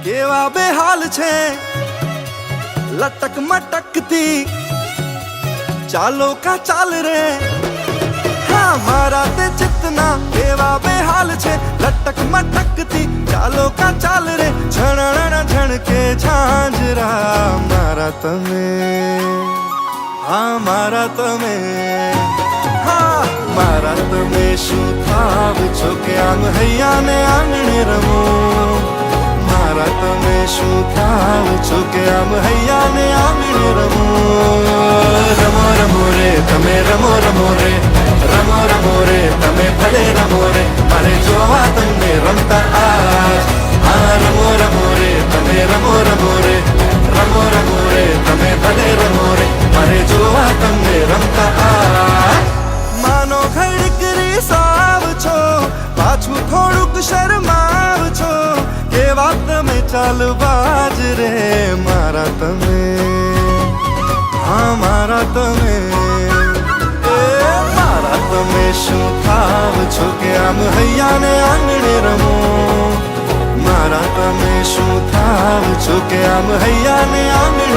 કેવા બેહાલ છે લટક મટકતી ચાલો કા ચાલ રે હા મારા તે ચિતના કેવા બેહાલ છે લટક મટકતી ચાલો કા ચાલ રે ઝણણ ઝણકે ઝાંઝરા મારા તમે હા મારા તમે હા મારા તમે શું થાવ છો કે આમ હૈયા ને આંગણે રમો મારા તમે શું થાવ છો કે આમ હૈયા ને આંગણે રમો રમો રમો રે તમે રમો રમો રે રમો રમો રે તમે ભલે રમો રે મારે જોવા તમને રમતા આજ હા રમો રમો રે તમે રમો રમો રે રમો રમો રે તમે ભલે રમો રે મારે જોવા તમને રમતા આજ માનો ખડકરી સાવ છો પાછું થોડુંક શરમાવ છો કેવા તમે ચાલબાજ રે મારા તમે હા મારા તમે મારા તમે શું થાવ છો કે આમ હૈયા ને આંગણે રમો મારા તમે શું થાવ છો કે આમ હૈયા ને આંગણે